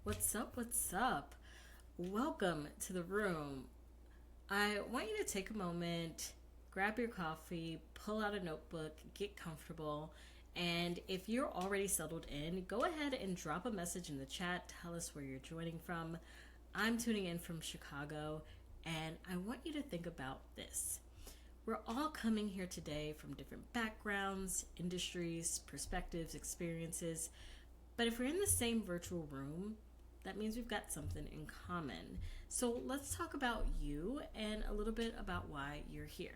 What's up? What's up? Welcome to the room. I want you to take a moment, grab your coffee, pull out a notebook, get comfortable, and if you're already settled in, go ahead and drop a message in the chat. Tell us where you're joining from. I'm tuning in from Chicago, and I want you to think about this. We're all coming here today from different backgrounds, industries, perspectives, experiences, but if we're in the same virtual room, that means we've got something in common. So let's talk about you and a little bit about why you're here.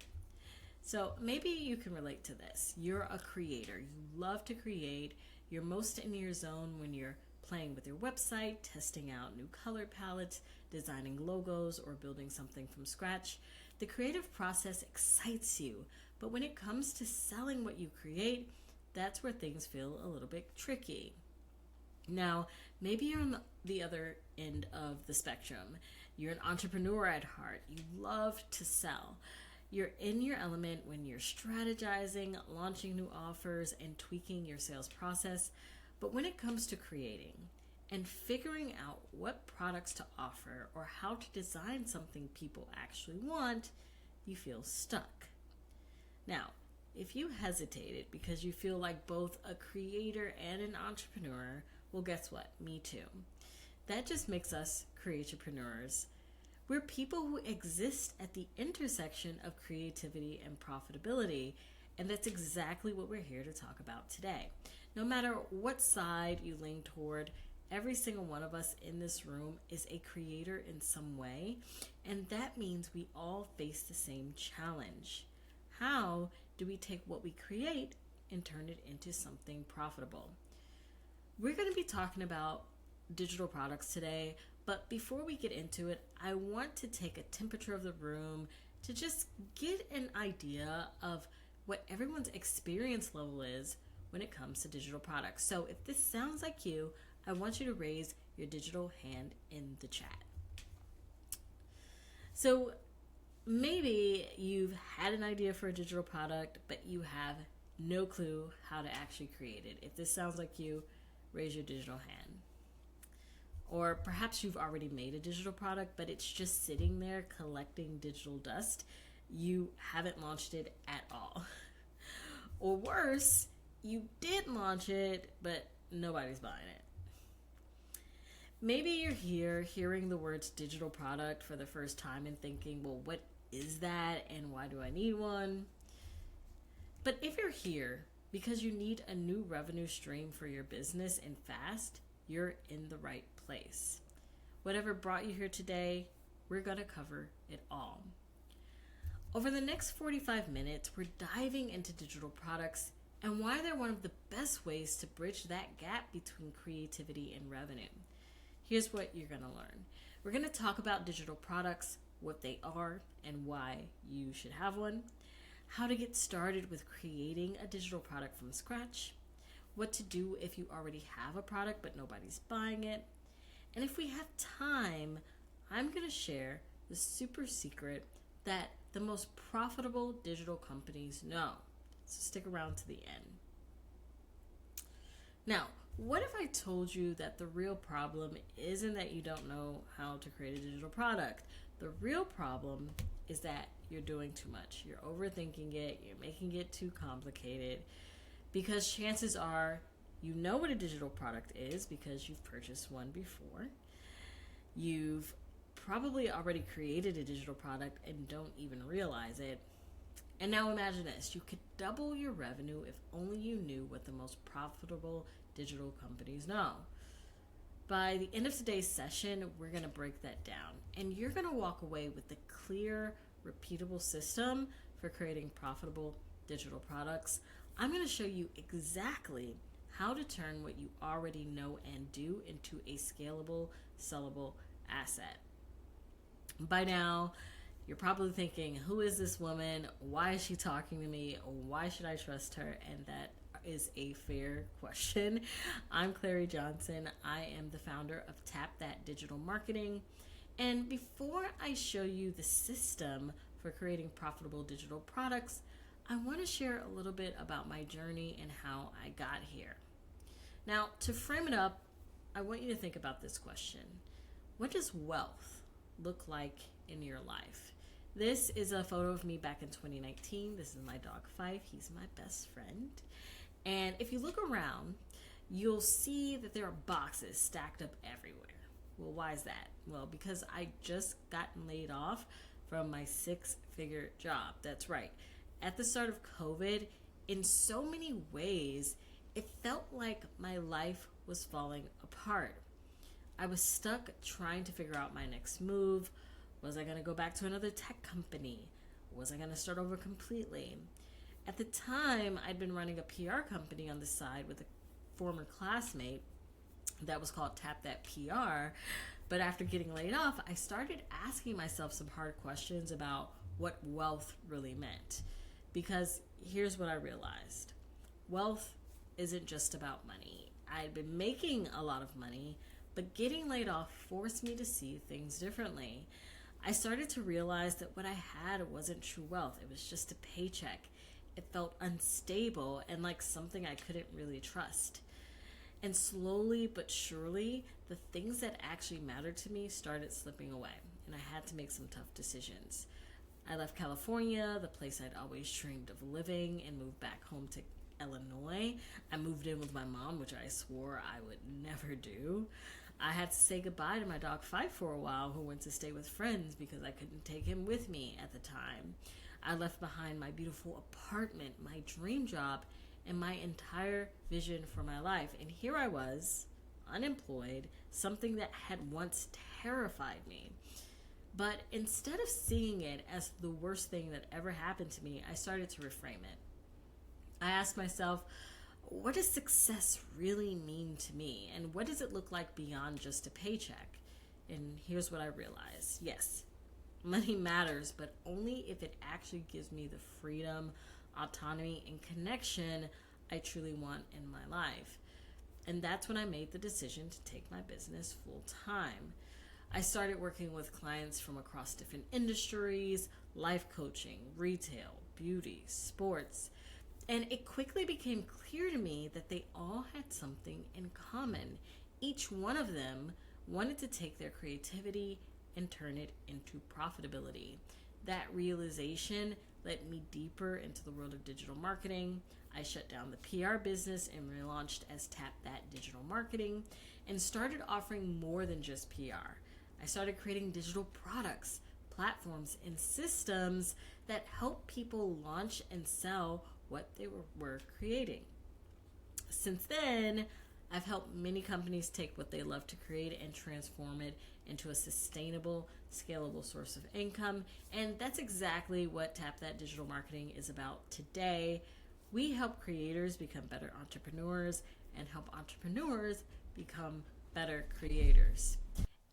So maybe you can relate to this. You're a creator. You love to create. You're most in your zone when you're playing with your website, testing out new color palettes, designing logos, or building something from scratch. The creative process excites you, but when it comes to selling what you create, that's where things feel a little bit tricky. Now, maybe you're on the other end of the spectrum. You're an entrepreneur at heart. You love to sell. You're in your element when you're strategizing, launching new offers, and tweaking your sales process. But when it comes to creating and figuring out what products to offer or how to design something people actually want, you feel stuck. Now, if you hesitated because you feel like both a creator and an entrepreneur, well, guess what? Me too. That just makes us creatorpreneurs. We're people who exist at the intersection of creativity and profitability, and that's exactly what we're here to talk about today. No matter what side you lean toward, every single one of us in this room is a creator in some way, and that means we all face the same challenge. How do we take what we create and turn it into something profitable? We're going to be talking about digital products today, but before we get into it, I want to take a temperature of the room to just get an idea of what everyone's experience level is when it comes to digital products. So if this sounds like you, I want you to raise your digital hand in the chat. So maybe you've had an idea for a digital product, but you have no clue how to actually create it. If this sounds like you, raise your digital hand. Or perhaps you've already made a digital product, but it's just sitting there collecting digital dust. You haven't launched it at all. Or worse, you did launch it, but nobody's buying it. Maybe you're here hearing the words digital product for the first time and thinking, well, what is that and why do I need one? But if you're here because you need a new revenue stream for your business and fast, you're in the right place. Whatever brought you here today, we're going to cover it all. Over the next 45 minutes, we're diving into digital products and why they're one of the best ways to bridge that gap between creativity and revenue. Here's what you're going to learn. We're going to talk about digital products, what they are and why you should have one, how to get started with creating a digital product from scratch, what to do if you already have a product but nobody's buying it, and if we have time, I'm going to share the super secret that the most profitable digital companies know. So stick around to the end. Now, what if I told you that the real problem isn't that you don't know how to create a digital product? The real problem is that you're doing too much. You're overthinking it. You're making it too complicated because chances are you know what a digital product is because you've purchased one before. You've probably already created a digital product and don't even realize it. And now imagine this. You could double your revenue if only you knew what the most profitable digital companies know. By the end of today's session, we're going to break that down. And you're going to walk away with the clear, repeatable system for creating profitable digital products. I'm going to show you exactly how to turn what you already know and do into a scalable, sellable asset. By now, you're probably thinking, who is this woman? Why is she talking to me? Why should I trust her? And that is a fair question. I'm Clarrie Johnson. I am the founder of Tap That Digital Marketing. And before I show you the system for creating profitable digital products, I want to share a little bit about my journey and how I got here. Now, to frame it up, I want you to think about this question. What does wealth look like in your life? This is a photo of me back in 2019. This is my dog Fife. He's my best friend. And if you look around, you'll see that there are boxes stacked up everywhere. Well, why is that? Well, because I just gotten laid off from my 6-figure job. That's right. At the start of COVID, in so many ways, it felt like my life was falling apart. I was stuck trying to figure out my next move. Was I going to go back to another tech company? Was I going to start over completely? At the time, I'd been running a PR company on the side with a former classmate that was called Tap That PR. But after getting laid off, I started asking myself some hard questions about what wealth really meant. Because here's what I realized. Wealth isn't just about money. I'd been making a lot of money, but getting laid off forced me to see things differently. I started to realize that what I had wasn't true wealth. It was just a paycheck. It felt unstable and like something I couldn't really trust. And slowly but surely, the things that actually mattered to me started slipping away, and I had to make some tough decisions. I left California, the place I'd always dreamed of living, and moved back home to Illinois. I moved in with my mom, which I swore I would never do. I had to say goodbye to my dog Fife for a while, who went to stay with friends because I couldn't take him with me at the time. I left behind my beautiful apartment, my dream job, and my entire vision for my life. And here I was, unemployed, something that had once terrified me. But instead of seeing it as the worst thing that ever happened to me, I started to reframe it. I asked myself, what does success really mean to me? And what does it look like beyond just a paycheck? And here's what I realized. Yes, money matters, but only if it actually gives me the freedom, autonomy, and connection I truly want in my life. And that's when I made the decision to take my business full time. I started working with clients from across different industries, life coaching, retail, beauty, sports, and it quickly became clear to me that they all had something in common. Each one of them wanted to take their creativity and turn it into profitability. That realization led me deeper into the world of digital marketing. I shut down the PR business and relaunched as Tap That Digital Marketing and started offering more than just PR. I started creating digital products, platforms, and systems that help people launch and sell what they were creating. Since then, I've helped many companies take what they love to create and transform it into a sustainable, scalable source of income. And that's exactly what Tap That Digital Marketing is about today. We help creators become better entrepreneurs and help entrepreneurs become better creators.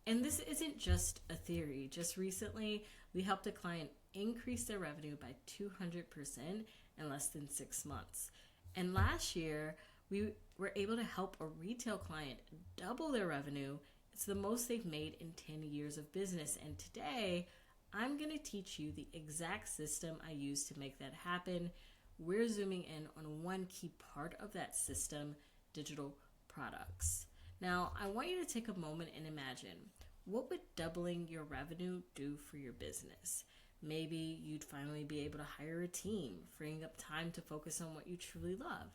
And this isn't just a theory. Just recently, we helped a client increase their revenue by 200% in less than 6 months. And last year, we were able to help a retail client double their revenue. It's the most they've made in 10 years of business. And today, I'm going to teach you the exact system I use to make that happen. We're zooming in on one key part of that system, digital products. Now, I want you to take a moment and imagine, what would doubling your revenue do for your business? Maybe you'd finally be able to hire a team, freeing up time to focus on what you truly love.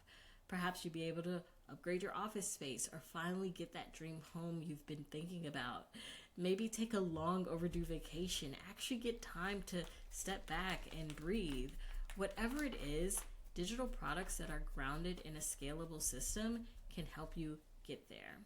Perhaps you'd be able to upgrade your office space or finally get that dream home you've been thinking about. Maybe take a long overdue vacation, actually get time to step back and breathe. Whatever it is, digital products that are grounded in a scalable system can help you get there.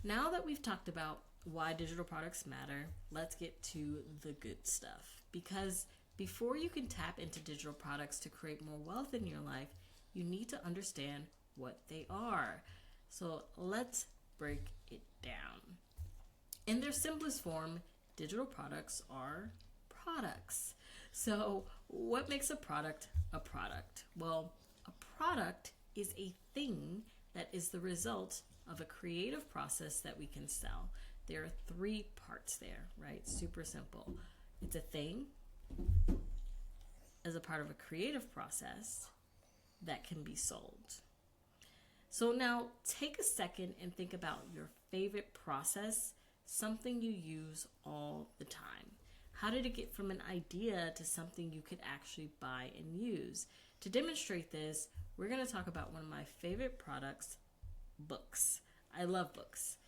Now that we've talked about why digital products matter, let's get to the good stuff. Because before you can tap into digital products to create more wealth in your life, you need to understand what they are. So let's break it down. In their simplest form, digital products are products. So what makes a product a product? Well, a product is a thing that is the result of a creative process that we can sell. There are 3 parts there, right? Super simple. It's a thing as a part of a creative process that can be sold. So now take a second and think about your favorite process, something you use all the time. How did it get from an idea to something you could actually buy and use? To demonstrate this, we're going to talk about one of my favorite products, books. I love books.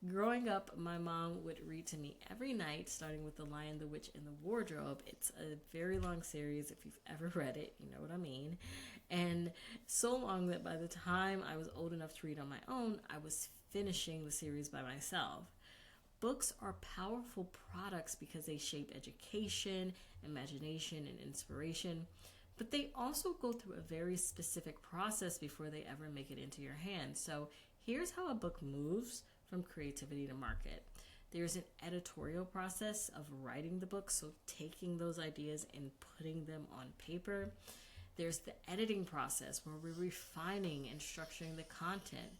Growing up, my mom would read to me every night, starting with The Lion, the Witch, and the Wardrobe. It's a very long series. If you've ever read it, you know what I mean. And so long that by the time I was old enough to read on my own, I was finishing the series by myself. Books are powerful products because they shape education, imagination, and inspiration, but they also go through a very specific process before they ever make it into your hands. So here's how a book moves from creativity to market. There's an editorial process of writing the book, so taking those ideas and putting them on paper. There's the editing process where we're refining and structuring the content.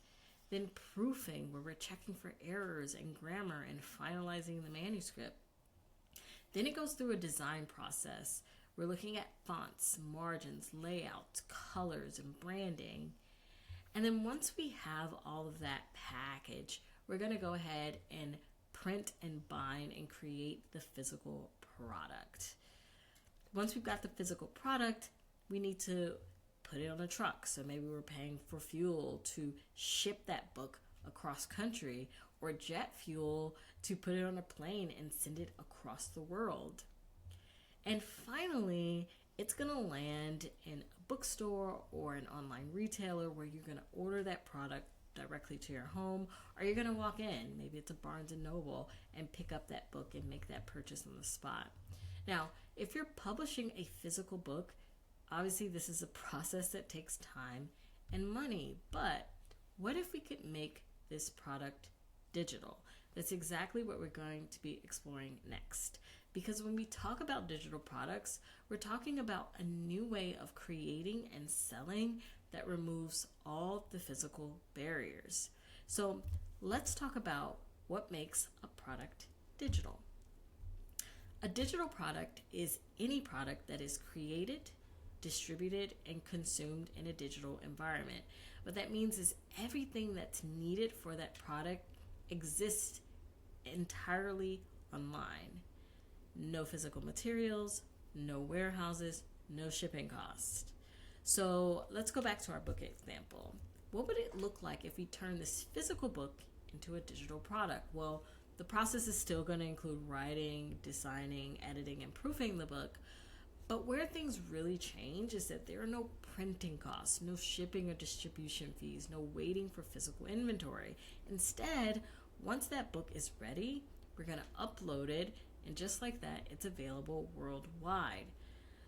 Then proofing, where we're checking for errors and grammar and finalizing the manuscript. Then it goes through a design process. We're looking at fonts, margins, layouts, colors, and branding. And then once we have all of that package, we're going to go ahead and print and bind and create the physical product. Once we've got the physical product, we need to put it on a truck. So maybe we're paying for fuel to ship that book across country, or jet fuel to put it on a plane and send it across the world. And finally, it's going to land in a bookstore or an online retailer where you're going to order that product directly to your home, or you're going to walk in, maybe it's a Barnes and Noble, and pick up that book and make that purchase on the spot. Now, if you're publishing a physical book, obviously this is a process that takes time and money, but what if we could make this product digital? That's exactly what we're going to be exploring next. Because when we talk about digital products, we're talking about a new way of creating and selling that removes all the physical barriers. So let's talk about what makes a product digital. A digital product is any product that is created, distributed, and consumed in a digital environment. What that means is everything that's needed for that product exists entirely online. No physical materials, no warehouses, no shipping costs. So let's go back to our book example. What would it look like if we turn this physical book into a digital product? Well, the process is still going to include writing, designing, editing, and proofing the book. But where things really change is that there are no printing costs, no shipping or distribution fees, no waiting for physical inventory. Instead, once that book is ready, we're going to upload it, and just like that, it's available worldwide.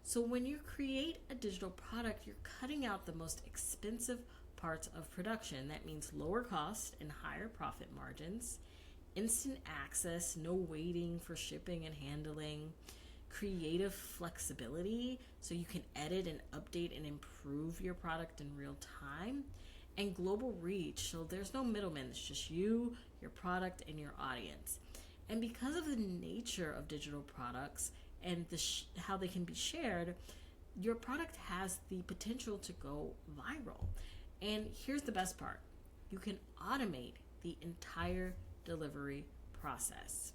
So when you create a digital product, you're cutting out the most expensive parts of production. That means lower cost and higher profit margins, instant access, no waiting for shipping and handling, creative flexibility, so you can edit and update and improve your product in real time, and global reach, so there's no middleman. It's just you, your product, and your audience. And because of the nature of digital products and how they can be shared, your product has the potential to go viral. And here's the best part. You can automate the entire delivery process.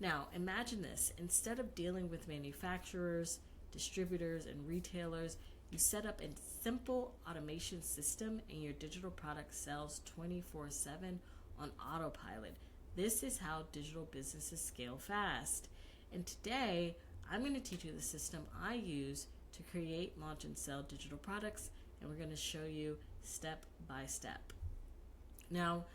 Now, imagine this. Instead of dealing with manufacturers, distributors, and retailers, you set up a simple automation system and your digital product sells 24/7 on autopilot. This is how digital businesses scale fast. And today, I'm going to teach you the system I use to create, launch, and sell digital products, and we're going to show you step by step. Now,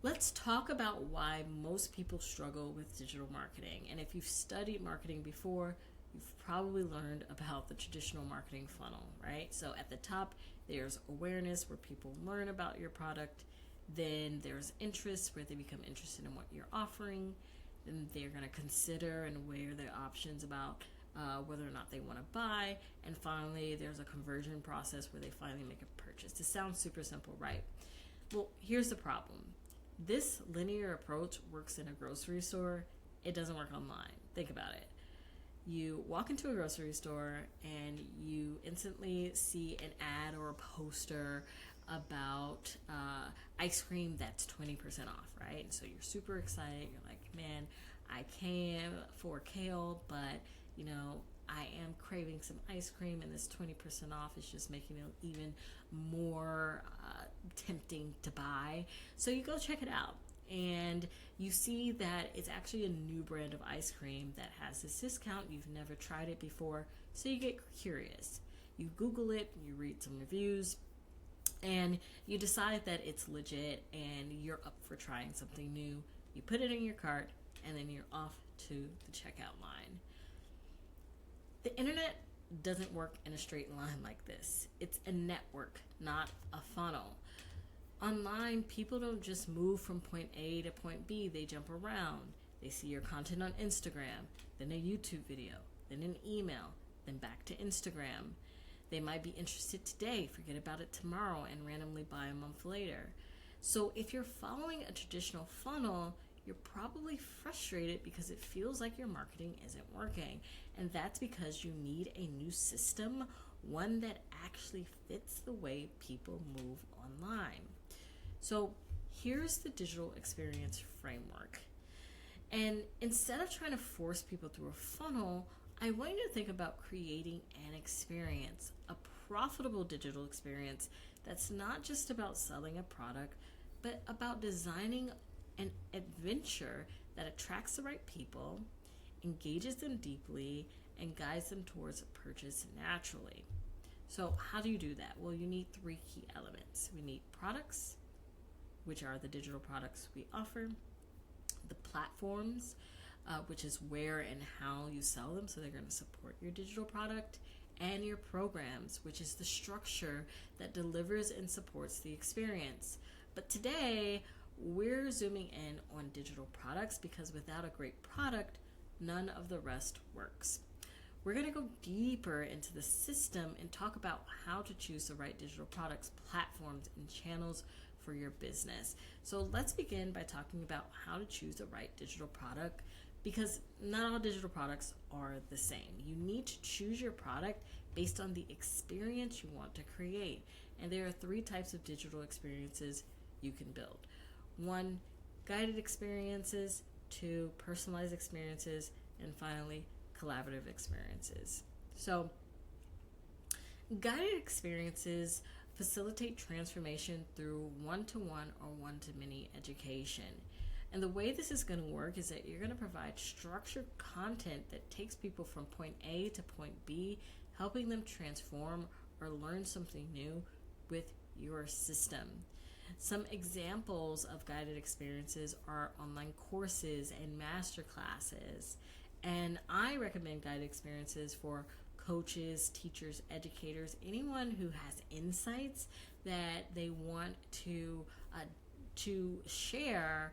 let's talk about why most people struggle with digital marketing. And if you've studied marketing before, you've probably learned about the traditional marketing funnel, right? So at the top, there's awareness, where people learn about your product. Then there's interest, where they become interested in what you're offering. Then they're going to consider and weigh their options about whether or not they want to buy. And finally, there's a conversion process where they finally make a purchase. This sounds super simple, right? Well, here's the problem. This linear approach works in a grocery store. It doesn't work online. Think about it. You walk into a grocery store and you instantly see an ad or a poster about ice cream that's 20% off, right? So you're super excited. You're like, man, I came for kale, but I am craving some ice cream, and this 20% off is just making it even more tempting to buy. So you go check it out, and you see that it's actually a new brand of ice cream that has this discount. You've never tried it before, so you get curious. You Google it, you read some reviews, and you decide that it's legit and you're up for trying something new. You put it in your cart, and then you're off to the checkout line. The internet doesn't work in a straight line like this. It's a network, not a funnel. Online, people don't just move from point A to point B. They jump around. They see your content on Instagram, then a YouTube video, then an email, then back to Instagram. They might be interested today, forget about it tomorrow, and randomly buy a month later. So if you're following a traditional funnel, you're probably frustrated because it feels like your marketing isn't working. And that's because you need a new system, one that actually fits the way people move online. So here's the digital experience framework. And instead of trying to force people through a funnel, I want you to think about creating an experience, a profitable digital experience that's not just about selling a product, but about designing an adventure that attracts the right people, engages them deeply, and guides them towards a purchase naturally. So how do you do that? Well, you need 3 key elements. We need products, which are the digital products we offer, the platforms, which is where and how you sell them, so they're going to support your digital product, and your programs, which is the structure that delivers and supports the experience. But today, we're zooming in on digital products because without a great product, none of the rest works. We're going to go deeper into the system and talk about how to choose the right digital products, platforms, and channels for your business. So let's begin by talking about how to choose the right digital product, because not all digital products are the same. You need to choose your product based on the experience you want to create. And there are 3 types of digital experiences you can build. 1, guided experiences. 2, personalized experiences. And finally, collaborative experiences. So, guided experiences facilitate transformation through one-to-one or one-to-many education. And the way this is going to work is that you're going to provide structured content that takes people from point A to point B, helping them transform or learn something new with your system. Some examples of guided experiences are online courses and master classes. And I recommend guided experiences for coaches, teachers, educators, anyone who has insights that they want to share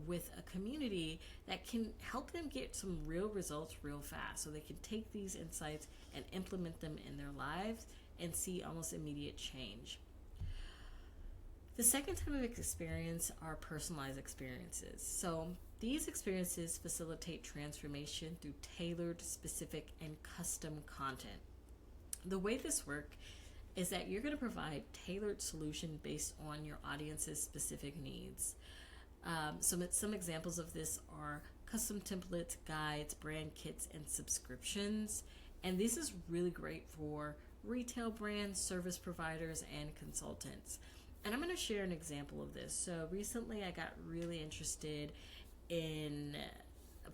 with a community that can help them get some real results real fast, so they can take these insights and implement them in their lives and see almost immediate change. The second type of experience are personalized experiences. So these experiences facilitate transformation through tailored, specific, and custom content. The way this works is that you're going to provide tailored solution based on your audience's specific needs. Some examples of this are custom templates, guides, brand kits, and subscriptions. And this is really great for retail brands, service providers, and consultants. And I'm going to share an example of this. So recently I got really interested in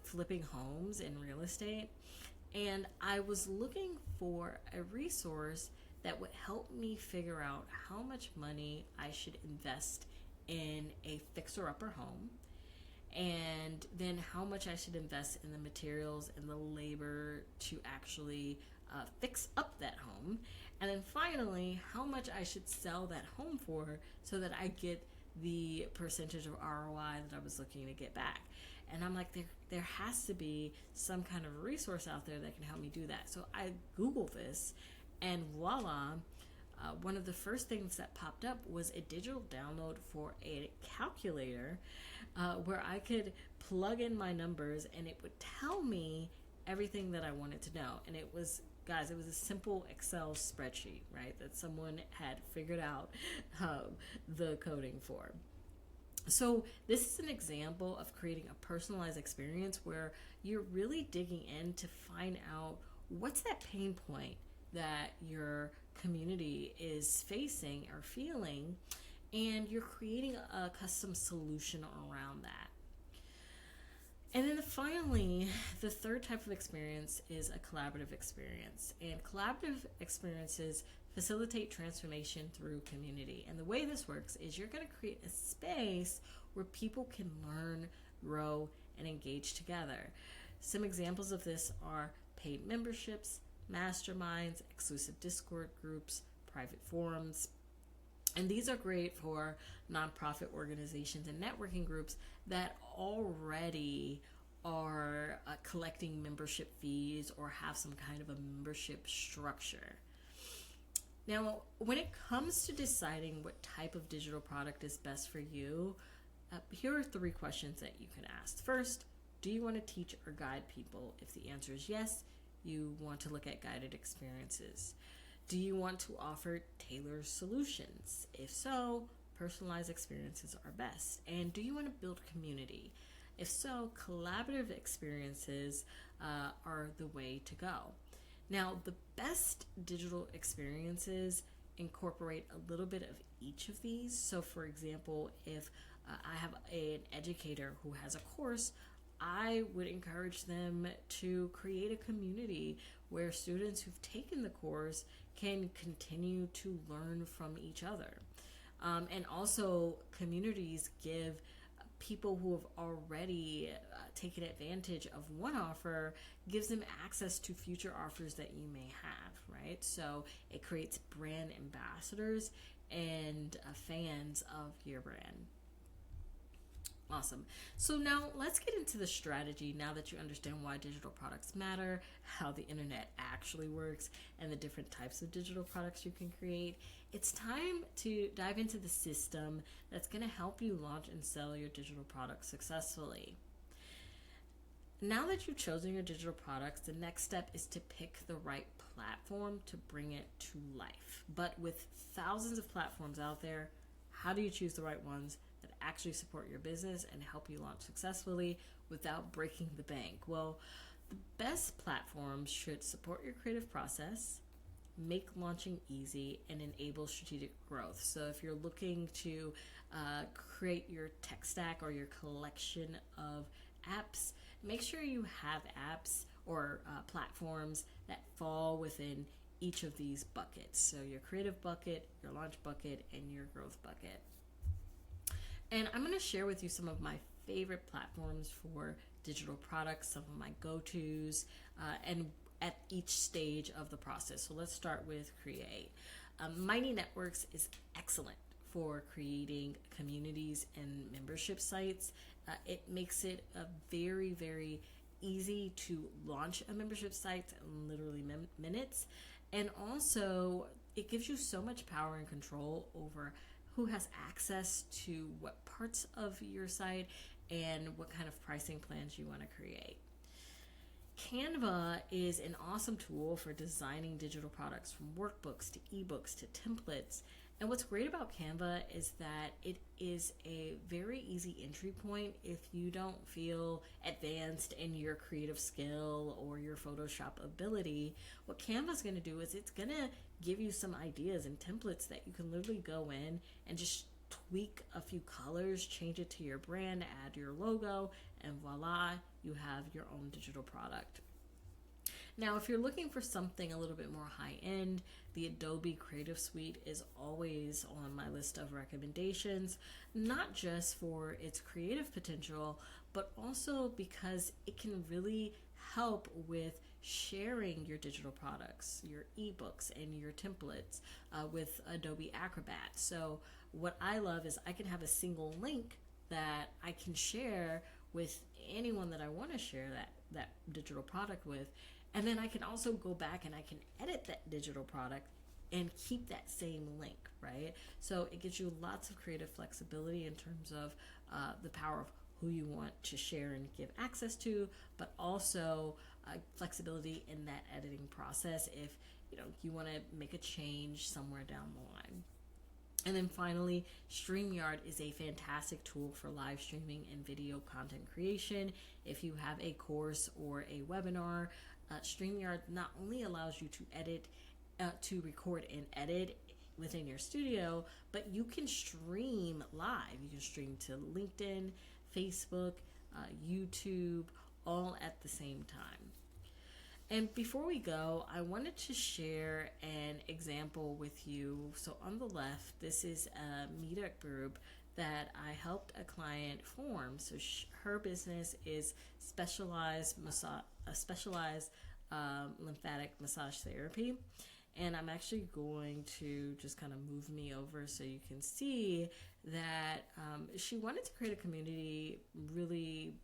flipping homes in real estate, and I was looking for a resource that would help me figure out how much money I should invest in a fixer-upper home, and then how much I should invest in the materials and the labor to actually fix up that home, and then finally how much I should sell that home for so that I get the percentage of ROI that I was looking to get back. And I'm like, there has to be some kind of resource out there that can help me do that. So I Googled this, and voila, one of the first things that popped up was a digital download for a calculator where I could plug in my numbers and it would tell me everything that I wanted to know. And it was, guys, it was a simple Excel spreadsheet, right, that someone had figured out the coding for. So this is an example of creating a personalized experience where you're really digging in to find out what's that pain point that your community is facing or feeling, and you're creating a custom solution around that. And then finally, the third type of experience is a collaborative experience. And collaborative experiences facilitate transformation through community. And the way this works is you're going to create a space where people can learn, grow, and engage together. Some examples of this are paid memberships, masterminds, exclusive Discord groups, private forums. And these are great for nonprofit organizations and networking groups that already are collecting membership fees or have some kind of a membership structure. Now, when it comes to deciding what type of digital product is best for you, here are 3 questions that you can ask. First, do you want to teach or guide people? If the answer is yes, you want to look at guided experiences. Do you want to offer tailored solutions? If so, personalized experiences are best. And do you want to build community? If so, collaborative experiences are the way to go. Now, the best digital experiences incorporate a little bit of each of these. So, for example, if I have an educator who has a course, I would encourage them to create a community where students who've taken the course can continue to learn from each other. And also, communities give people who have already taken advantage of one offer, gives them access to future offers that you may have, right? So it creates brand ambassadors and fans of your brand. Awesome. So now let's get into the strategy now that you understand why digital products matter, how the internet actually works, and the different types of digital products you can create. It's time to dive into the system that's going to help you launch and sell your digital products successfully. Now that you've chosen your digital products, the next step is to pick the right platform to bring it to life. But with thousands of platforms out there, how do you choose the right ones that actually support your business and help you launch successfully without breaking the bank? Well, the best platforms should support your creative process, make launching easy, and enable strategic growth. So if you're looking to create your tech stack or your collection of apps, make sure you have apps or platforms that fall within each of these buckets. So your creative bucket, your launch bucket, and your growth bucket. And I'm going to share with you some of my favorite platforms for digital products, some of my go-tos, and at each stage of the process. So let's start with Create. Mighty Networks is excellent for creating communities and membership sites. It makes it a very, very easy to launch a membership site in literally minutes. And also, it gives you so much power and control over who has access to what parts of your site and what kind of pricing plans you want to create. Canva is an awesome tool for designing digital products, from workbooks to ebooks to templates. And what's great about Canva is that it is a very easy entry point if you don't feel advanced in your creative skill or your Photoshop ability. What Canva is going to do is it's going to give you some ideas and templates that you can literally go in and just tweak a few colors, change it to your brand, add your logo, and voila, you have your own digital product. Now, if you're looking for something a little bit more high-end, the Adobe Creative Suite is always on my list of recommendations, not just for its creative potential, but also because it can really help with sharing your digital products, your ebooks, and your templates with Adobe Acrobat. So what I love is I can have a single link that I can share with anyone that I want to share that digital product with. And then I can also go back and I can edit that digital product and keep that same link, right? So it gives you lots of creative flexibility in terms of the power of who you want to share and give access to, but also flexibility in that editing process if you want to make a change somewhere down the line. And then finally, StreamYard is a fantastic tool for live streaming and video content creation. If you have a course or a webinar, StreamYard not only allows you to record and edit within your studio, but you can stream live. You can stream to LinkedIn, Facebook, YouTube, all at the same time. And before we go, I wanted to share an example with you. So on the left, this is a meetup group that I helped a client form. So her business is specialized lymphatic massage therapy. And I'm actually going to just kind of move me over so you can see that she wanted to create a community really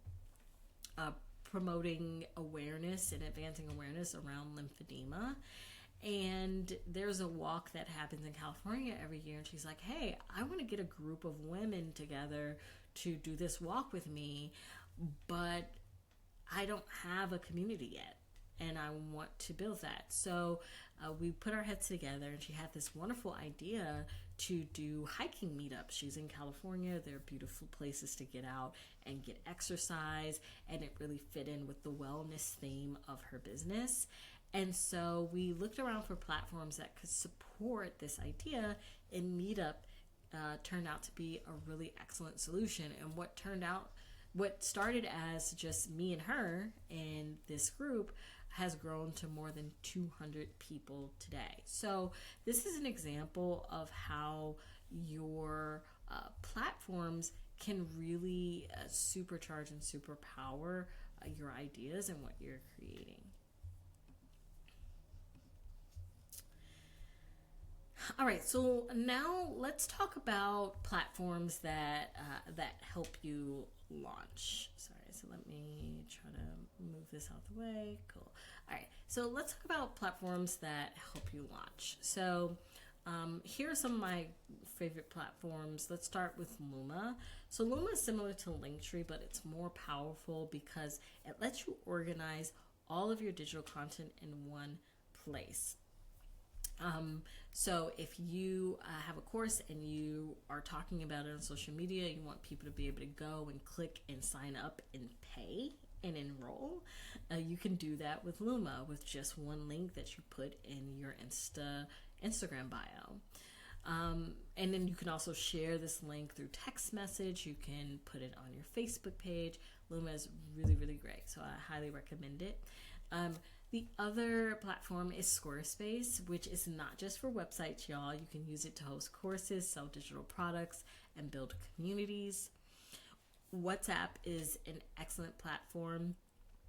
promoting awareness and advancing awareness around lymphedema. And there's a walk that happens in California every year, and she's like, hey, I want to get a group of women together to do this walk with me, but I don't have a community yet, and I want to build that. So we put our heads together, and she had this wonderful idea to do hiking meetups. She's in California. They're beautiful places to get out and get exercise, and it really fit in with the wellness theme of her business. And so we looked around for platforms that could support this idea, and Meetup turned out to be a really excellent solution. And what started as just me and her in this group has grown to more than 200 people today. So this is an example of how your platforms can really supercharge and superpower your ideas and what you're creating. All right, so now let's talk about platforms that help you launch. Sorry, so let me try to move this out the way. Cool. All right, so let's talk about platforms that help you launch. So here are some of my favorite platforms. Let's start with Luma. So Luma is similar to Linktree, but it's more powerful because it lets you organize all of your digital content in one place. So if you have a course and you are talking about it on social media, you want people to be able to go and click and sign up and pay and enroll, you can do that with Luma with just one link that you put in your Instagram bio. And then you can also share this link through text message. You can put it on your Facebook page. Luma is really, really great, so I highly recommend it. The other platform is Squarespace, which is not just for websites, y'all. You can use it to host courses, sell digital products, and build communities. WhatsApp is an excellent platform.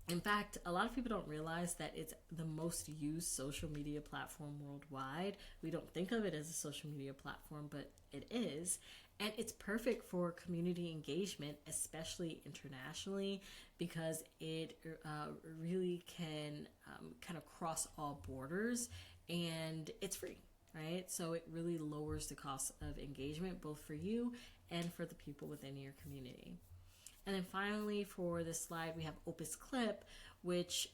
In fact, a lot of people don't realize that it's the most used social media platform worldwide. We don't think of it as a social media platform, but it is. And it's perfect for community engagement, especially internationally, because it really can kind of cross all borders, and it's free, right? So it really lowers the cost of engagement, both for you and for the people within your community. And then finally, for this slide, we have Opus Clip, which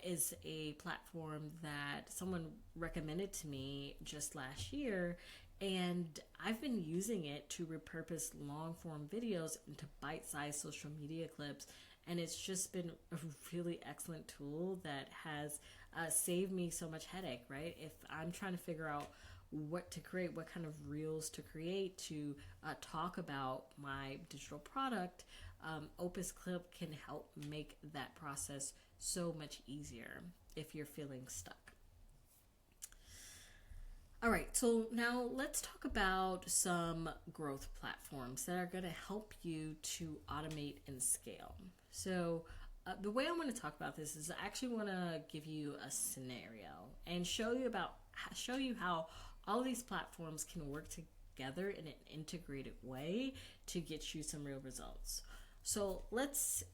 is a platform that someone recommended to me just last year. And I've been using it to repurpose long-form videos into bite-sized social media clips. And it's just been a really excellent tool that has saved me so much headache, right? If I'm trying to figure out what to create, what kind of reels to create to talk about my digital product, Opus Clip can help make that process so much easier if you're feeling stuck. All right, so now let's talk about some growth platforms that are going to help you to automate and scale. So the way I want to talk about this is I actually want to give you a scenario and show you how all of these platforms can work together in an integrated way to get you some real results. So let's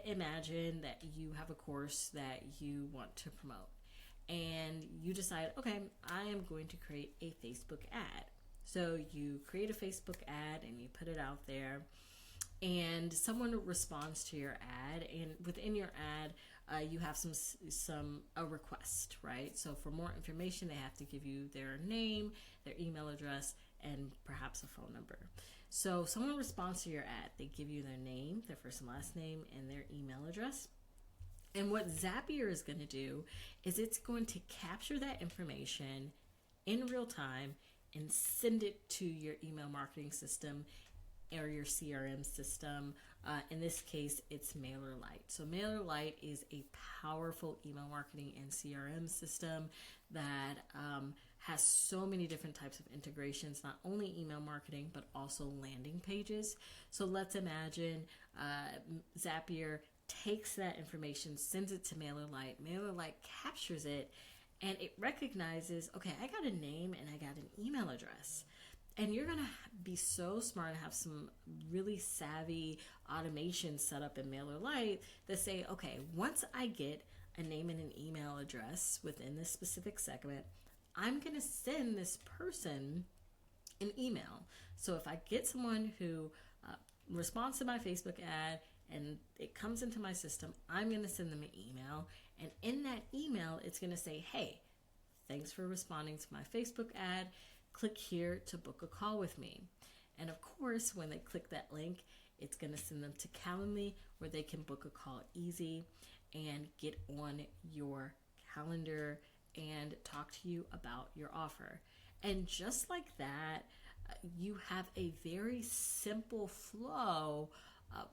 imagine that you have a course that you want to promote. And you decide, okay, I am going to create a Facebook ad. So you create a Facebook ad and you put it out there, and someone responds to your ad. And within your ad, you have a request, right? So for more information, they have to give you their name, their email address, and perhaps a phone number. So someone responds to your ad. They give you their name, their first and last name, and their email address. And what Zapier is going to do is it's going to capture that information in real time and send it to your email marketing system or your CRM system. In this case, it's MailerLite. So MailerLite is a powerful email marketing and CRM system that has so many different types of integrations, not only email marketing, but also landing pages. So let's imagine Zapier takes that information, sends it to MailerLite. MailerLite captures it, and it recognizes, okay, I got a name and I got an email address. And you're going to be so smart and have some really savvy automation set up in MailerLite that say, okay, once I get a name and an email address within this specific segment, I'm going to send this person an email. So if I get someone who responds to my Facebook ad and it comes into my system, I'm going to send them an email. And in that email, it's going to say, hey, thanks for responding to my Facebook ad. Click here to book a call with me. And of course, when they click that link, it's going to send them to Calendly, where they can book a call easy and get on your calendar and talk to you about your offer. And just like that, you have a very simple flow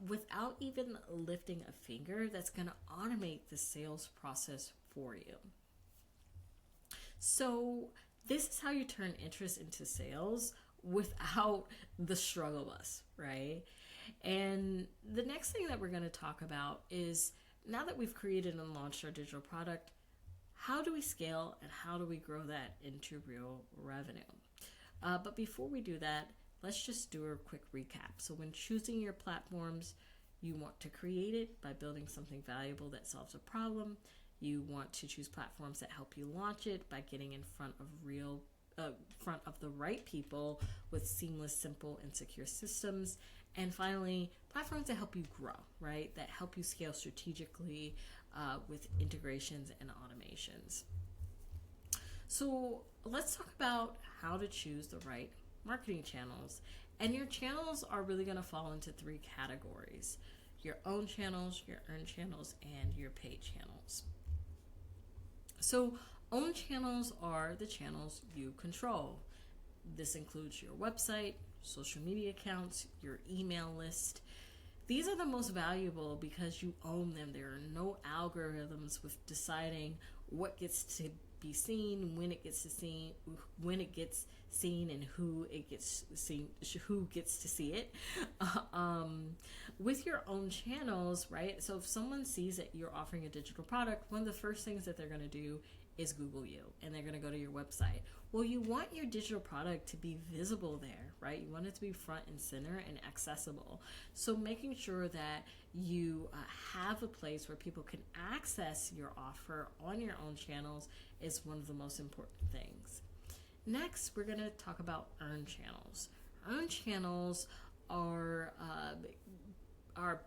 without even lifting a finger that's going to automate the sales process for you. So this is how you turn interest into sales without the struggle bus, right? And the next thing that we're going to talk about is, now that we've created and launched our digital product, how do we scale and how do we grow that into real revenue? But before we do that, let's just do a quick recap. So when choosing your platforms, you want to create it by building something valuable that solves a problem. You want to choose platforms that help you launch it by getting in front of the right people with seamless, simple, and secure systems. And finally, platforms that help you grow, right? That help you scale strategically with integrations and automations. So let's talk about how to choose the right marketing channels. And your channels are really going to fall into three categories: your own channels, your earned channels, and your paid channels. So own channels are the channels you control. This includes your website, social media accounts, your email list. These are the most valuable because you own them. There are no algorithms with deciding what gets to be seen, when it gets seen, and who gets to see it. With your own channels, right? So if someone sees that you're offering a digital product, one of the first things that they're going to do is Google you, and they're going to go to your website. Well, you want your digital product to be visible there, right? You want it to be front and center and accessible. So making sure that you have a place where people can access your offer on your own channels is one of the most important things. Next, we're going to talk about earned channels. Earned channels are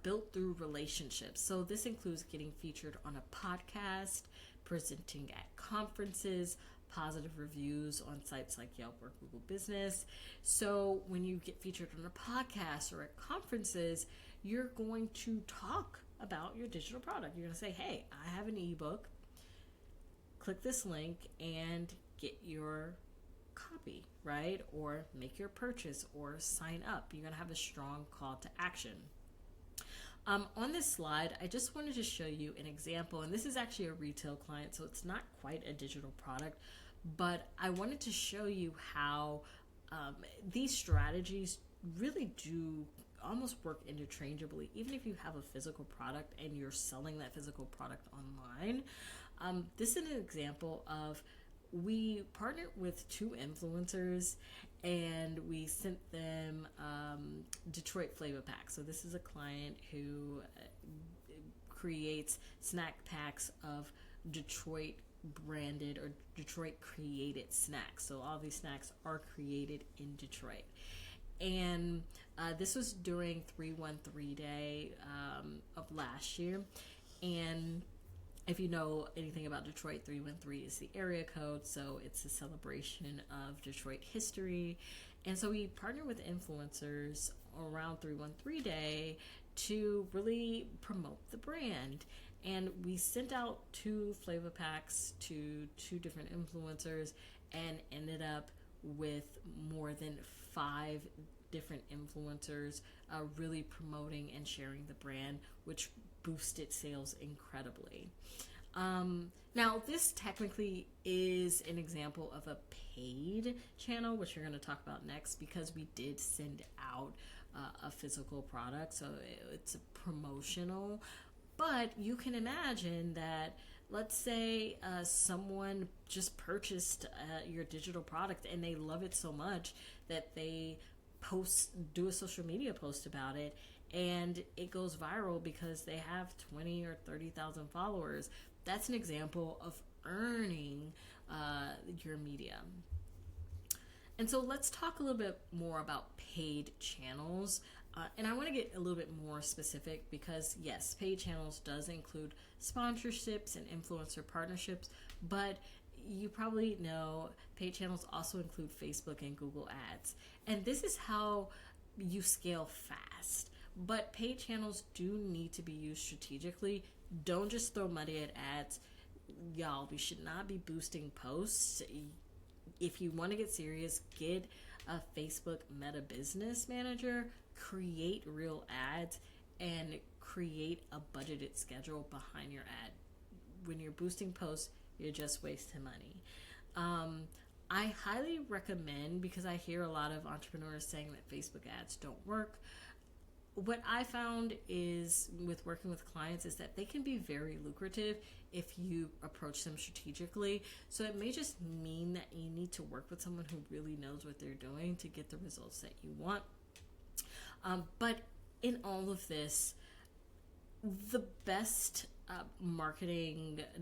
built through relationships. So this includes getting featured on a podcast, presenting at conferences, positive reviews on sites like Yelp or Google Business. So when you get featured on a podcast or at conferences, you're going to talk about your digital product. You're going to say, hey, I have an ebook. Click this link and get your copy, right? Or make your purchase or sign up. You're going to have a strong call to action. On this slide, I just wanted to show you an example, and this is actually a retail client, so it's not quite a digital product, but I wanted to show you how these strategies really do almost work interchangeably. Even if you have a physical product and you're selling that physical product online, this is an example of, we partnered with two influencers and we sent them Detroit flavor packs. So this is a client who creates snack packs of Detroit branded or Detroit created snacks. So all these snacks are created in Detroit. And this was during 313 Day of last year. And If you know anything about Detroit, 313 is the area code, so it's a celebration of Detroit history. And so we partner with influencers around 313 Day to really promote the brand. And we sent out 2 flavor packs to 2 different influencers and ended up with more than 5 different influencers really promoting and sharing the brand, which boosted sales incredibly. Now, this technically is an example of a paid channel, which we're going to talk about next, because we did send out a physical product, so it's a promotional. But you can imagine that, let's say someone just purchased your digital product and they love it so much that they do a social media post about it, and it goes viral because they have 20 or 30,000 followers. That's an example of earning your media. And so let's talk a little bit more about paid channels. And I want to get a little bit more specific because, yes, paid channels does include sponsorships and influencer partnerships, but you probably know paid channels also include Facebook and Google ads. And this is how you scale fast. But paid channels do need to be used strategically. Don't just throw money at ads. Y'all, we should not be boosting posts. If you want to get serious, get a Facebook Meta Business Manager, create real ads, and create a budgeted schedule behind your ad. When you're boosting posts, you're just wasting money. I highly recommend, because I hear a lot of entrepreneurs saying that Facebook ads don't work. What I found is, with working with clients, is that they can be very lucrative if you approach them strategically. So it may just mean that you need to work with someone who really knows what they're doing to get the results that you want. But in all of this, the best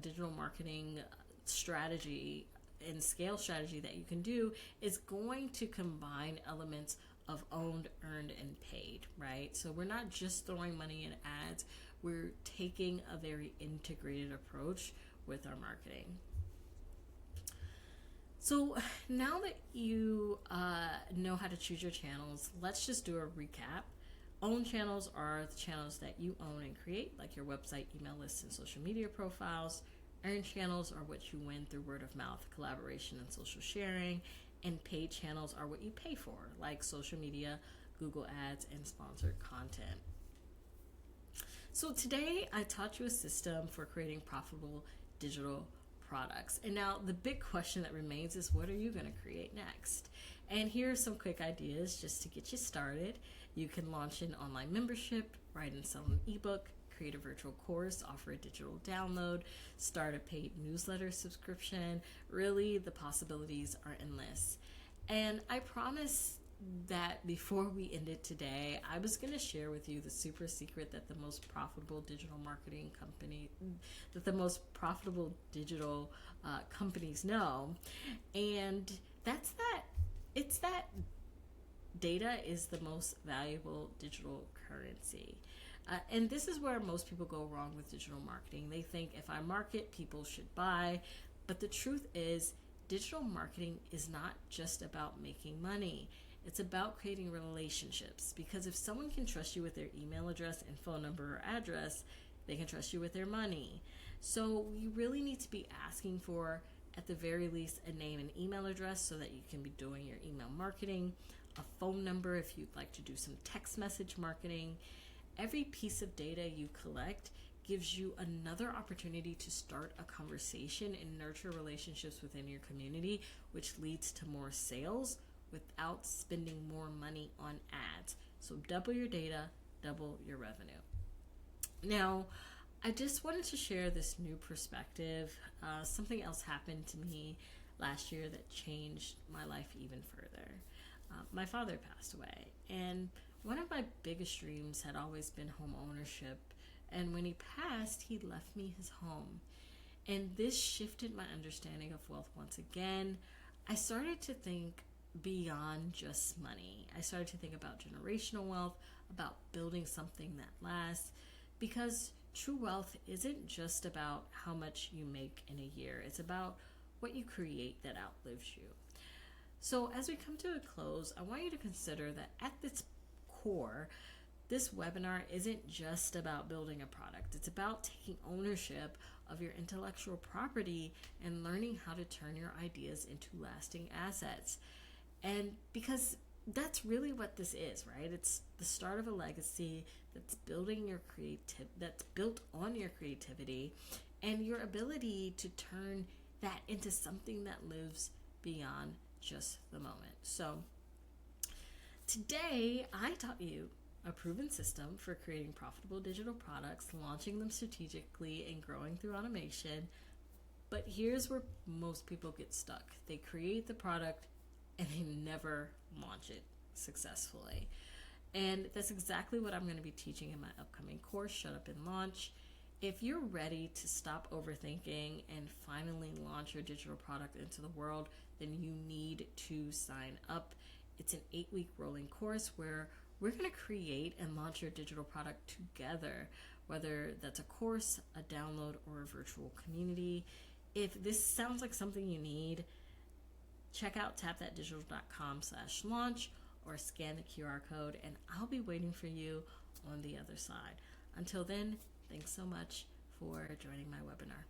digital marketing strategy and scale strategy that you can do is going to combine elements of owned, earned, and paid, right? So we're not just throwing money in ads, we're taking a very integrated approach with our marketing. So now that you know how to choose your channels, let's just do a recap. Owned channels are the channels that you own and create, like your website, email lists, and social media profiles. Earned channels are what you win through word of mouth, collaboration, and social sharing. And paid channels are what you pay for, like social media, Google ads, and sponsored content. So today I taught you a system for creating profitable digital products. And now the big question that remains is, what are you going to create next? And here are some quick ideas just to get you started. You can launch an online membership, write and sell an ebook, create a virtual course, offer a digital download, start a paid newsletter subscription. Really, the possibilities are endless. And I promise that before we end it today, I was going to share with you the super secret that the most profitable digital marketing company, that the most profitable digital companies know. And it's that data is the most valuable digital currency. And this is where most people go wrong with digital marketing. They think if I market, people should buy. But the truth is, digital marketing is not just about making money. It's about creating relationships. Because if someone can trust you with their email address and phone number or address, they can trust you with their money. So you really need to be asking for, at the very least, a name and email address so that you can be doing your email marketing, a phone number if you'd like to do some text message marketing. Every piece of data you collect gives you another opportunity to start a conversation and nurture relationships within your community, which leads to more sales without spending more money on ads. So double your data, double your revenue. Now, I just wanted to share this new perspective. Something else happened to me last year that changed my life even further. My father passed away, and one of my biggest dreams had always been home ownership, and when he passed, he left me his home. And this shifted my understanding of wealth once again. I started to think beyond just money. I started to think about generational wealth, about building something that lasts, because true wealth isn't just about how much you make in a year, it's about what you create that outlives you. So, as we come to a close, I want you to consider that at its core, this webinar isn't just about building a product. It's about taking ownership of your intellectual property and learning how to turn your ideas into lasting assets. And because that's really what this is, right? It's the start of a legacy that's that's built on your creativity and your ability to turn that into something that lives beyond just the moment. So today I taught you a proven system for creating profitable digital products, launching them strategically, and growing through automation. But here's where most people get stuck. They create the product and they never launch it successfully. And that's exactly what I'm going to be teaching in my upcoming course, Shut Up and Launch. If you're ready to stop overthinking and finally launch your digital product into the world, then you need to sign up. It's an 8-week rolling course where we're going to create and launch your digital product together, whether that's a course, a download, or a virtual community. If this sounds like something you need, check out tapthatdigital.com/launch or scan the QR code, and I'll be waiting for you on the other side. Until then, thanks so much for joining my webinar.